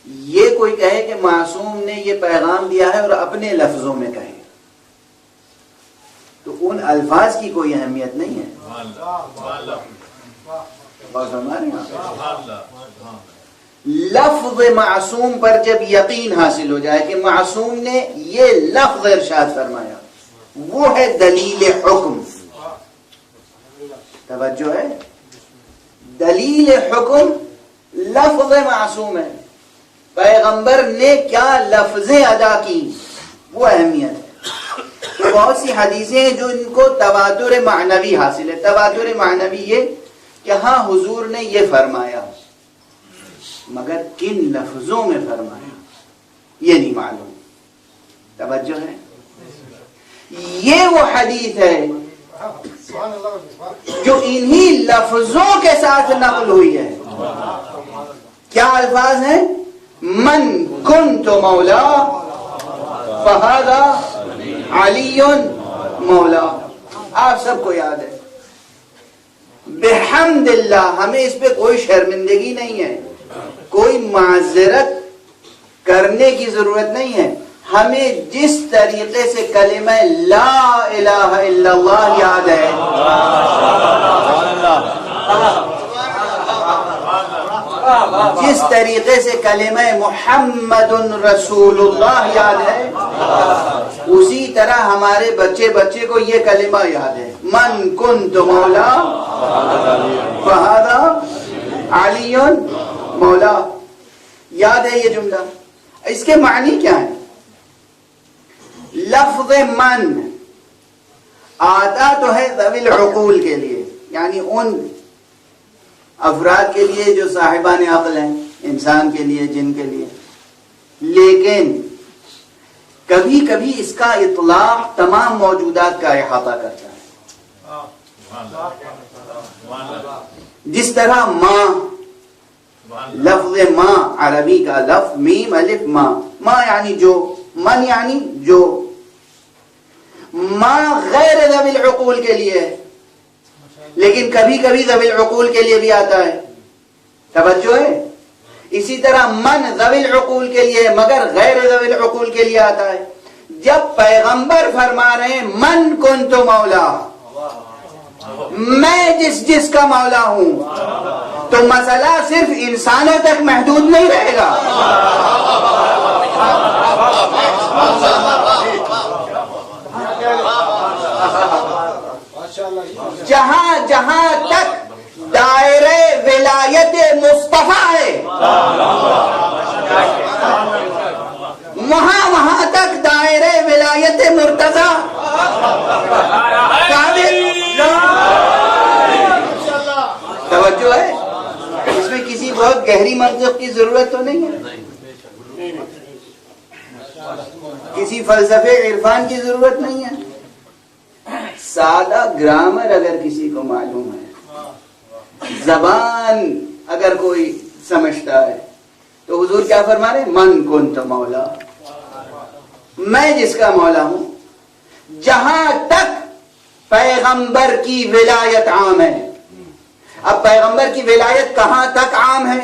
یہ کوئی کہے کہ معصوم نے یہ پیغام دیا ہے اور اپنے لفظوں میں کہے تو ان الفاظ کی کوئی اہمیت نہیں ہے. لفظ معصوم پر جب یقین حاصل ہو جائے کہ معصوم نے یہ لفظ ارشاد فرمایا، وہ ہے دلیل حکم. توجہ ہے، دلیل حکم لفظ معصوم ہے، پیغمبر نے کیا لفظیں ادا کی وہ اہمیت ہے. تو بہت سی حدیثیں ہیں جو ان کو تواتر معنوی حاصل ہے. تواتر معنوی یہ کہ ہاں حضور نے یہ فرمایا، مگر کن لفظوں میں فرمایا یہ نہیں معلوم. توجہ ہے، یہ وہ حدیث ہے جو انہی لفظوں کے ساتھ نقل ہوئی ہے. کیا الفاظ ہیں؟ من کنت مولا فہذا علی مولا. آپ سب کو یاد ہے. بحمد اللہ، ہمیں اس پہ کوئی شرمندگی نہیں ہے، کوئی معذرت کرنے کی ضرورت نہیں ہے. ہمیں جس طریقے سے کلمہ لا الہ الا اللہ یاد ہے، جس طریقے سے کلمہ محمد رسول اللہ یاد ہے، اسی طرح ہمارے بچے کو یہ کلمہ یاد ہے، من کنت مولا فہذا علی مولا. یاد ہے یہ جملہ؟ اس کے معنی کیا ہے؟ لفظ من آتا تو ہے ذوی العقول کے لیے، یعنی ان افراد کے لیے جو صاحبان عقل ہیں، انسان کے لیے، جن کے لیے. لیکن کبھی کبھی اس کا اطلاق تمام موجودات کا احاطہ کرتا ہے. جس طرح ماں، لفظ ماں عربی کا لفظ میم الف ماں، ماں یعنی جو، من یعنی جو. ماں غیر ذوی العقول کے لیے ہے، لیکن کبھی کبھی ذوی العقول کے لیے بھی آتا ہے. توجہ ہے. اسی طرح من ذوی العقول کے لیے مگر غیر ذوی العقول کے لیے آتا ہے. جب پیغمبر فرما رہے ہیں من کنت مولا، میں جس کا مولا ہوں، تو مسئلہ صرف انسانوں تک محدود نہیں رہے گا. جہاں جہاں تک دائرہ ولایت مصطفیٰ ہے، وہاں تک دائرہ ولایت مرتضیٰ توجہ ہے. اس میں کسی بہت گہری منطق کی ضرورت تو نہیں ہے، کسی فلسفے عرفان کی ضرورت نہیں ہے. سادہ گرامر اگر کسی کو معلوم ہے، زبان اگر کوئی سمجھتا ہے، تو حضور کیا فرما رہے ہیں؟ من کنت مولا، میں جس کا مولا ہوں. جہاں تک پیغمبر کی ولایت عام ہے. اب پیغمبر کی ولایت کہاں تک عام ہے؟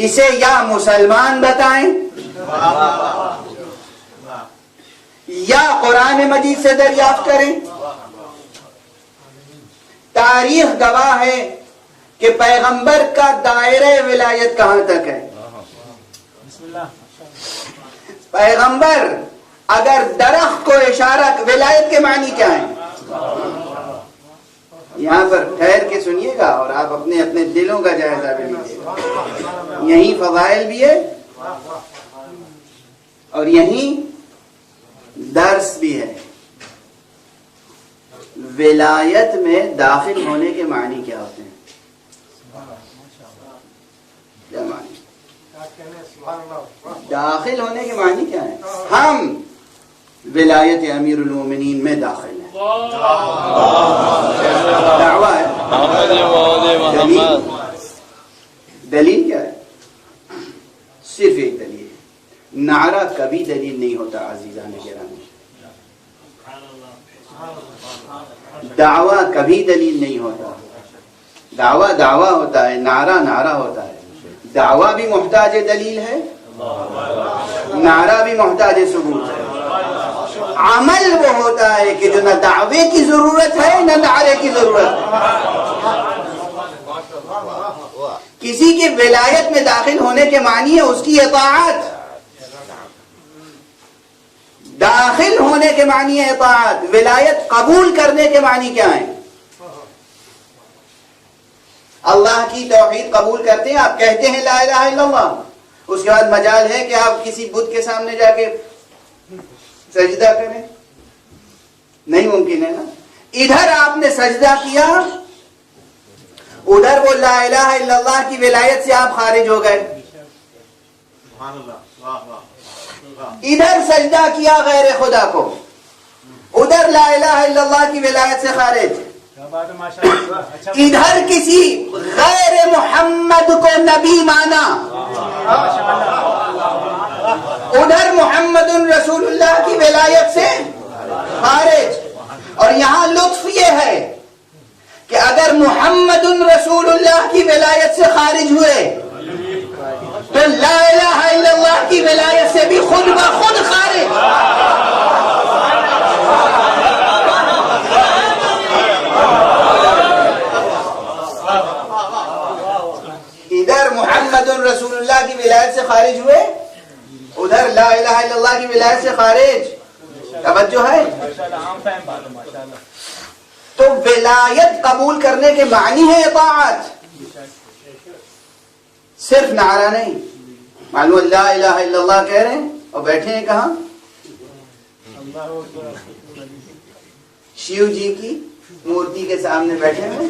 اسے یا مسلمان بتائیں یا قرآن مجید سے دریافت کریں. تاریخ گواہ ہے کہ پیغمبر کا دائرہ ولایت کہاں تک ہے. پیغمبر اگر درخت کو اشارہ، ولایت کے معنی کیا ہے؟ یہاں پر ٹھہر کے سنیے گا اور آپ اپنے اپنے دلوں کا جائزہ بھی لیجیے. یہیں فضائل بھی ہے اور یہیں درس بھی ہے. ولایت میں داخل ہونے کے معنی کیا ہوتے ہیں؟ کیا معنی؟ داخل ہونے کے معنی کیا ہے؟ ہم ولایت امیر المومنین میں داخل ہیں. دعویٰ ہے. دلیل کیا ہے؟ صرف ایک دلیل ہے. نعرہ کبھی دلیل نہیں ہوتا عزیزان گرامی. دعویٰ کبھی دلیل نہیں ہوتا. دعویٰ ہوتا ہے، نعرہ ہوتا ہے. دعویٰ بھی محتاج دلیل ہے، نعرہ بھی محتاج ثبوت ہے. عمل وہ ہوتا ہے کہ جو نہ دعوے کی ضرورت ہے نہ نعرے کی ضرورت ہے. کسی کی ولایت میں داخل ہونے کے معنی ہے اس کی اطاعت. داخل ہونے کے معنی ہے اطاعت. ولایت قبول کرنے کے معنی کیا ہیں؟ اللہ کی توحید قبول کرتے ہیں، آپ کہتے ہیں لا الہ الا اللہ، اس کے بعد مجال ہے کہ آپ کسی بت کے سامنے جا کے سجدہ کریں؟ نہیں ممکن ہے نا. ادھر آپ نے سجدہ کیا، ادھر وہ لا الہ الا اللہ کی ولایت سے آپ خارج ہو گئے. ادھر سجدہ کیا غیر خدا کو، ادھر لا الہ الا اللہ کی ولایت سے خارج. ادھر کسی غیر محمد کو نبی مانا، ادھر محمد رسول اللہ کی ولایت سے خارج. اور یہاں لطف یہ ہے کہ اگر محمد رسول اللہ کی ولایت سے خارج ہوئے تو لا الہ الا اللہ کی ولایت سے بھی خود بخود خارج. ادھر محمد رسول اللہ کی ولایت سے خارج ہوئے، ادھر لا الہ الا اللہ کی ولایت سے خارج. توجہ ہے؟ تو ولایت قبول کرنے کے معنی ہے اطاعت، صرف نعرہ نہیں. معلوم لا الہ الا اللہ کہہ رہے ہیں اور بیٹھے ہیں کہاں؟ شیو جی کی مورتی کے سامنے بیٹھے ہیں،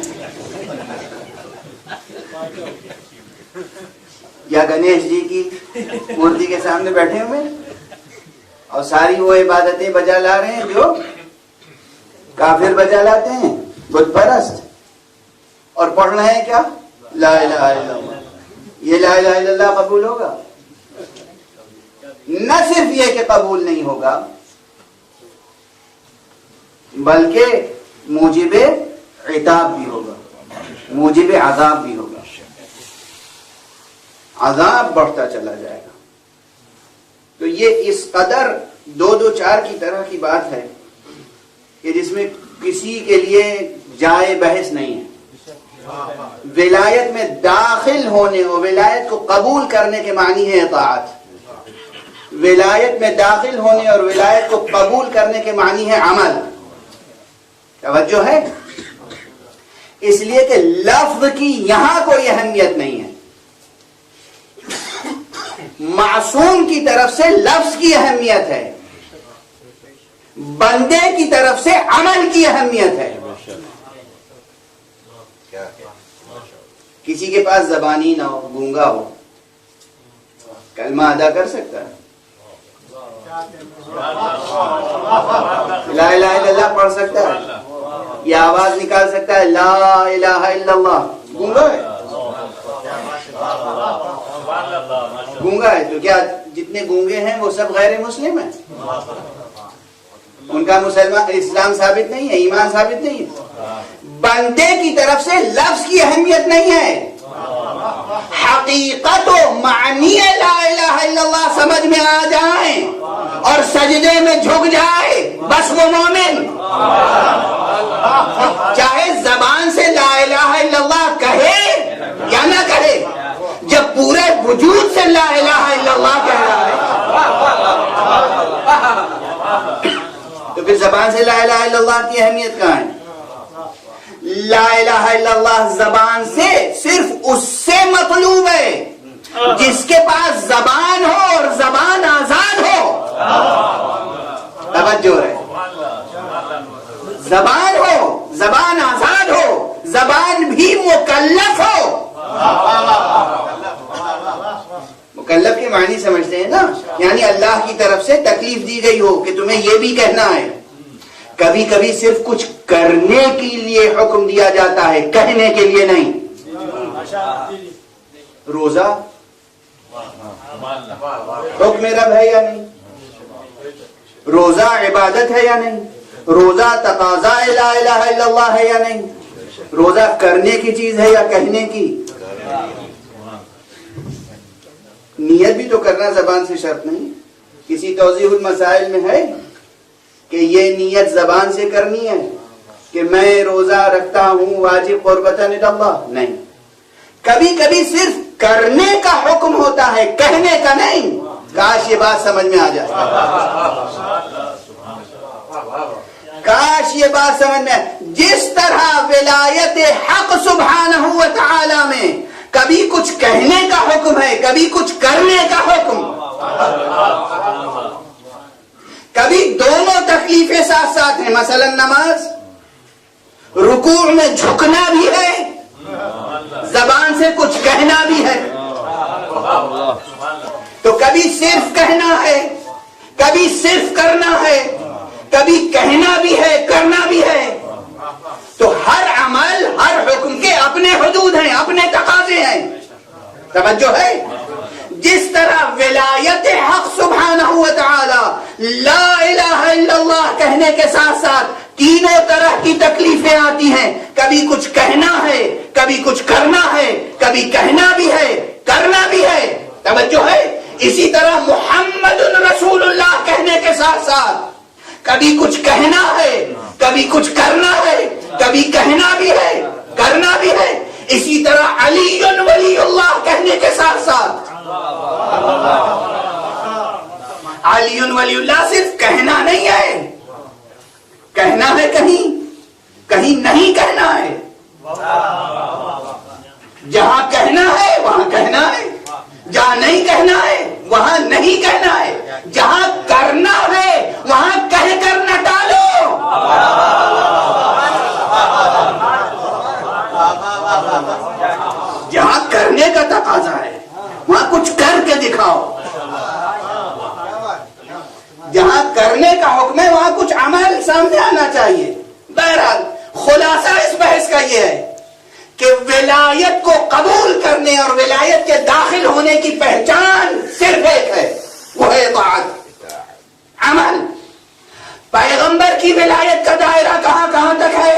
یا گنیش جی کی مورتی کے سامنے بیٹھے ہوئے اور ساری وہ عبادتیں بجا لا رہے ہیں جو کافر بجا لاتے ہیں، بت پرست، اور پڑھ رہے ہیں کیا؟ لا الہ الا اللہ. یہ لا الہ الا اللہ قبول ہوگا؟ نہ صرف یہ کہ قبول نہیں ہوگا بلکہ موجب عتاب بھی ہوگا، موجب عذاب بھی ہوگا. عذاب بڑھتا چلا جائے گا. تو یہ اس قدر 2-2-4 کی طرح کی بات ہے کہ جس میں کسی کے لیے جائے بحث نہیں ہے. ولایت میں داخل ہونے اور ولایت کو قبول کرنے کے معنی ہے اطاعت. ولایت میں داخل ہونے اور ولایت کو قبول کرنے کے معنی ہے عمل. توجہ ہے؟ اس لیے کہ لفظ کی یہاں کوئی اہمیت نہیں ہے. معصوم کی طرف سے لفظ کی اہمیت ہے، بندے کی طرف سے عمل کی اہمیت ہے. کسی کے پاس زبانی نہ ہو، گونگا ہو، کلمہ ادا کر سکتا ہے؟ لا الہ الا اللہ پڑھ سکتا ہے؟ یہ آواز نکال سکتا ہے لا الہ الا اللہ؟ گونگا ہے. گونگا ہے تو کیا جتنے گونگے ہیں وہ سب غیر مسلم ہیں؟ ان کا اسلام ثابت نہیں ہے، ایمان ثابت نہیں ہے. بندے کی طرف سے لفظ کی اہمیت نہیں ہے، حقیقت و معنی لا الہ الا اللہ سمجھ میں آ جائیں اور سجدے میں جھک جائے بس وہ مومن. چاہے زبان سے لا الہ الا اللہ کہے یا نہ کہے، جب پورے وجود سے لا الہ الا اللہ کہہ رہا ہے تو پھر زبان سے لا الہ الا اللہ کی اہمیت کہاں ہے؟ لا الہ الا اللہ زبان سے صرف اس سے مطلوب ہے جس کے پاس زبان ہو اور زبان آزاد ہو. توجہ ہے؟ زبان ہو، زبان آزاد ہو، زبان بھی مکلف ہو. مکلف کے معنی سمجھتے ہیں نا، یعنی اللہ کی طرف سے تکلیف دی گئی ہو کہ تمہیں یہ بھی کہنا ہے. کبھی کبھی صرف کچھ کرنے کے لیے حکم دیا جاتا ہے، کہنے کے لیے نہیں. روزہ حکم رب ہے یا نہیں؟ روزہ عبادت ہے یا نہیں؟ روزہ تقاضا لا الہ الا اللہ ہے یا نہیں؟ روزہ کرنے کی چیز ہے یا کہنے کی؟ نیت بھی تو کرنا زبان سے شرط نہیں. کسی توضیح المسائل میں ہے کہ یہ نیت زبان سے کرنی ہے کہ میں روزہ رکھتا ہوں واجب قربتاً اللہ؟ نہیں. کبھی کبھی صرف کرنے کا حکم ہوتا ہے، کہنے کا نہیں. کاش یہ بات سمجھ میں آ جائے، کاش یہ بات سمجھ میں آئے. جس طرح ولایت حق سبحانہ و تعالی میں کبھی کچھ کہنے کا حکم ہے، کبھی کچھ کرنے کا حکم، کبھی دونوں تکلیفیں ساتھ ساتھ ہیں. مثلا نماز، رکوع میں جھکنا بھی ہے، زبان سے کچھ کہنا بھی ہے. تو کبھی صرف کہنا ہے، کبھی صرف کرنا ہے، کبھی کہنا بھی ہے، کرنا بھی ہے. تو ہر عمل، ہر حکم کے اپنے حدود ہیں، اپنے تقاضے ہیں. توجہ ہے؟ جس طرح ولایت حق سبحانہ و تعالی لا الہ الا اللہ کہنے کے ساتھ ساتھ تینوں طرح کی تکلیفیں آتی ہیں. کبھی کچھ کہنا ہے، کبھی کچھ کرنا ہے، کبھی کہنا بھی ہے، کرنا بھی ہے. توجہ ہے؟ اسی طرح محمد رسول اللہ کہنے کے ساتھ ساتھ کبھی کچھ کہنا ہے، کبھی کچھ کرنا ہے، کبھی کہنا بھی ہے، کرنا بھی ہے. اسی طرح علی ولی اللہ کہنے کے ساتھ ساتھ علی ولی اللہ صرف کہنا نہیں ہے، کہنا ہے کہیں، کہیں نہیں کہنا ہے. جہاں کہنا ہے وہاں کہنا ہے، جہاں نہیں کہنا ہے وہاں نہیں کہنا ہے. جہاں کرنا ہے وہاں کہہ کر نہ ٹالو. جہاں کرنے کا تقاضا ہے وہاں کچھ کر کے دکھاؤ. جہاں کرنے کا حکم ہے وہاں کچھ عمل سامنے آنا چاہیے. بہرحال خلاصہ اس بحث کا یہ ہے کہ ولایت کو قبول کرنے اور ولایت کے داخل ہونے کی پہچان صرف ایک ہے، وہ ہے اطاعت، عمل. پیغمبر کی ولایت کا دائرہ کہاں کہاں تک ہے؟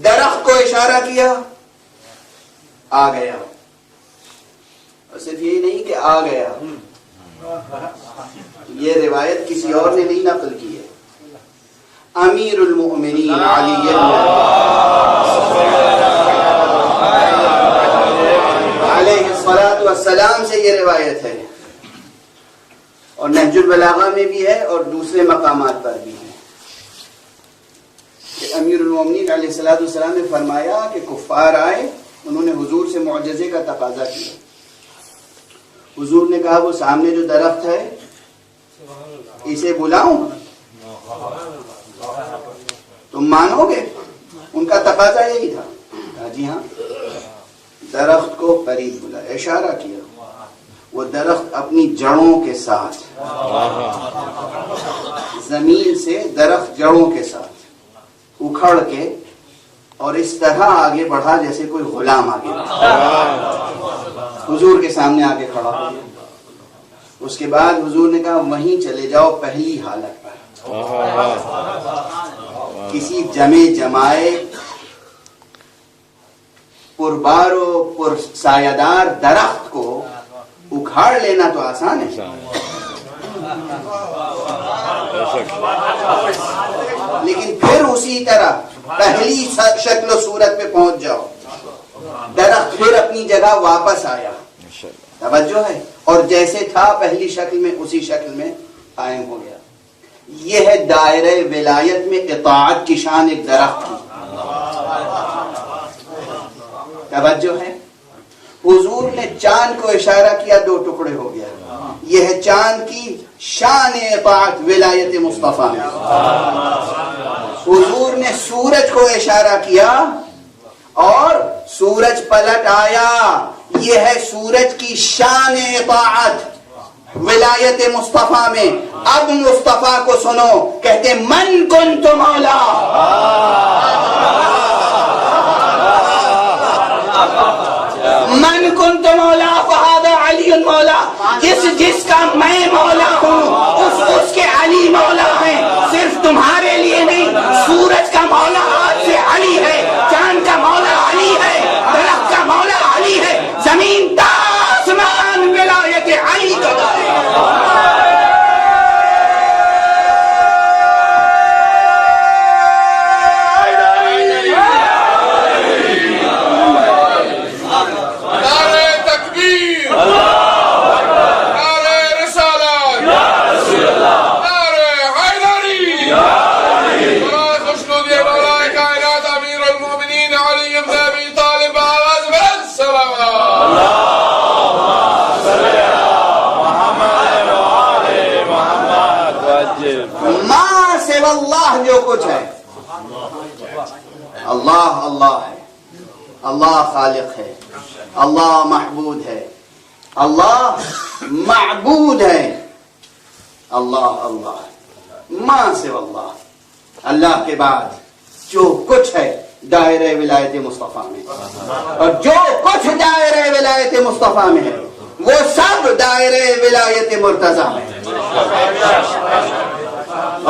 درخت کو اشارہ کیا، آ گیا. اور صرف یہی نہیں کہ آ گیا، یہ روایت کسی اور نے نہیں نقل کی ہے. امیر المؤمنین علی علیہ الصلوۃ والسلام سے یہ روایت ہے، اور نہج البلاغہ میں بھی ہے اور دوسرے مقامات پر بھی ہے کہ امیر المؤمنین علیہ الصلوۃ والسلام نے فرمایا کہ کفار آئے، انہوں نے حضور سے معجزے کا تقاضا کیا. حضور نے کہا وہ سامنے جو درخت ہے اسے بلاؤں، تم مانو گے؟ ان کا تقاضا یہی تھا. کہا جی ہاں. درخت کو قریب بلایا، اشارہ کیا. وہ درخت اپنی جڑوں کے ساتھ، زمین سے درخت جڑوں کے ساتھ اکھڑ کے اور اس طرح آگے بڑھا جیسے کوئی غلام آگے حضور کے سامنے آگے کھڑا ہو گیا. اس کے بعد حضور نے کہا وہیں چلے جاؤ پہلی حالت پر. کسی جمے جمائے پربار و پر سایہ درخت کو اکھاڑ لینا تو آسان ہے، لیکن پھر اسی طرح پہلی شکل و صورت پہ پہنچ جاؤ. درخت پھر اپنی جگہ واپس آیا. توجہ ہے؟ اور جیسے تھا پہلی شکل میں اسی شکل میں قائم ہو گیا. یہ ہے دائرہ ولایت میں اطاعت کی شان ایک درخت کی. توجہ ہے؟ حضور نے چاند کو اشارہ کیا، دو ٹکڑے ہو گیا. یہ ہے چاند کی شان اطاعت ولایت مصطفیٰ میں. حضور نے سورج کو اشارہ کیا اور سورج پلٹ آیا. یہ ہے سورج کی شان اطاعت ولایت مصطفیٰ میں. اب مصطفیٰ کو سنو، کہتے من کنت مولا، من کنت مولا فہذا علی مولا. جس کا میں مولا ہوں اس کے علی مولا ہیں. صرف تمہارے لیے نہیں، سورج کا مولا آج سے علی ہے، چاند کا مولا علی ہے، درخت کا مولا علی ہے، اللہ جو کچھ ہے، اللہ اللہ ہے، اللہ خالق ہے، اللہ محبود ہے، اللہ معبود ہے، اللہ اللہ ما سوا اللہ، اللہ کے بعد جو کچھ ہے دائرہ ولایت مصطفیٰ میں، اور جو کچھ دائرہ ولایت مصطفیٰ میں ہے وہ سب دائرہ ولایت مرتضیٰ میں ہے۔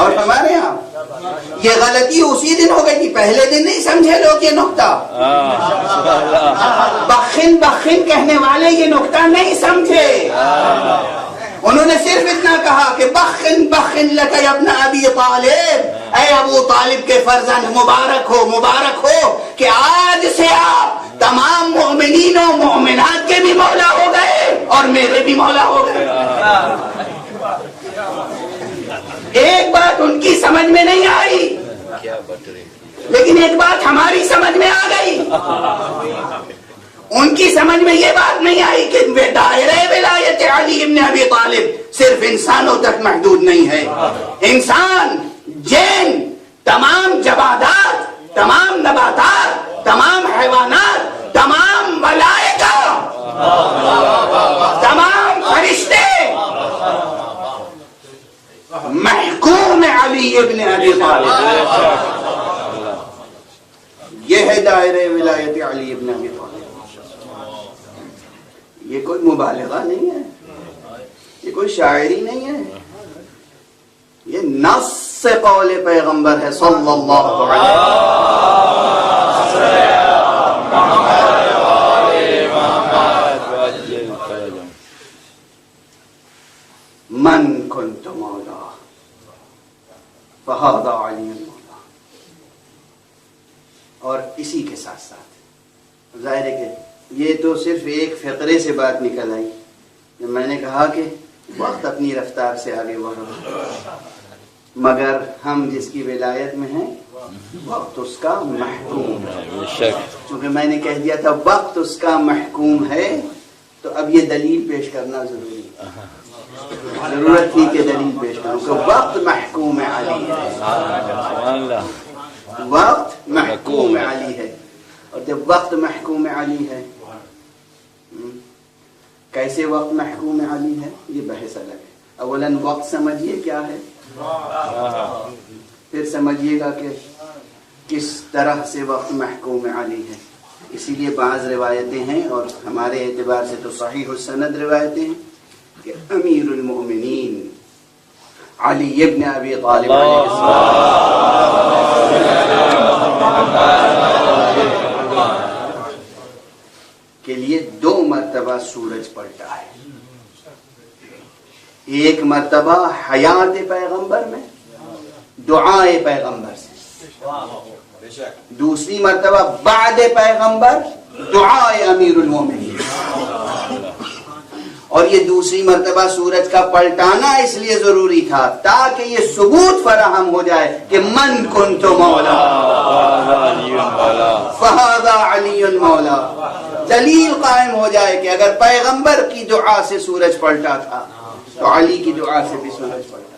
اور ہمارے یہاں یہ غلطی اسی دن ہو گئی تھی، پہلے دن نہیں سمجھے لوگ یہ نقطہ، بخن بخن کہنے والے یہ نقطہ نہیں سمجھے، انہوں نے صرف اتنا کہا کہ بخن بخن لک یا ابن ابی طالب، اے ابو طالب کے فرزند مبارک ہو کہ آج سے آپ تمام مومنین و مومنات کے بھی مولا ہو گئے اور میرے بھی مولا ہو گئے۔ ایک بات ان کی سمجھ میں نہیں آئی، لیکن ایک بات ہماری سمجھ میں آ گئی۔ ان کی سمجھ میں یہ بات نہیں آئی کہ دائرہ ولایت علی ابن ابی طالب صرف انسانوں تک محدود نہیں ہے، انسان، جن، تمام جمادات، تمام نباتات، تمام حیوانات، تمام ملائکہ، تمام فرشتے محکوم علی ابن ابی طالب۔ یہ ہے دائرہ ولایت علی ابن ابی طالب۔ یہ کوئی مبالغہ نہیں ہے، یہ کوئی شاعری نہیں ہے، یہ نص قول پیغمبر ہے صلی اللہ علیہ وسلم۔ من کنت مولا فہذا علی مولا۔ اور اسی کے ساتھ ساتھ ظاہر ہے کہ یہ تو صرف ایک فقرے سے بات نکل آئی، جب میں نے کہا کہ وقت اپنی رفتار سے آگے بڑھا، مگر ہم جس کی ولایت میں ہیں وقت اس کا محکوم ہے۔ چونکہ میں نے کہہ دیا تھا وقت اس کا محکوم ہے، تو اب یہ دلیل پیش کرنا ضروری ہے، ضرورت تھی کہ دلیل پیش کروں کہ وقت محکوم علی ہے، وقت محکوم علی ہے۔ اور جب وقت محکوم علی ہے، کیسے وقت محکوم علی ہے یہ بحث الگ ہے۔ اولاً وقت سمجھیے کیا ہے، پھر سمجھیے گا کہ کس طرح سے وقت محکوم علی ہے۔ اسی لیے بعض روایتیں ہیں اور ہمارے اعتبار سے تو صحیح السند روایتیں ہیں کہ امیر المؤمنین علی ابن ابی طالب علیہ کے لیے 2 مرتبہ سورج پلٹا ہے، ایک مرتبہ حیات پیغمبر میں دعائے پیغمبر سے، دوسری مرتبہ بعد پیغمبر دعائے امیر المومنین۔ اور یہ دوسری مرتبہ سورج کا پلٹانا اس لیے ضروری تھا تاکہ یہ ثبوت فراہم ہو جائے کہ من کنت مولا فہذا علی مولا، دلیل قائم ہو جائے کہ اگر پیغمبر کی دعا سے سورج پلٹا تھا تو علی کی دعا سے بھی سورج پلٹا۔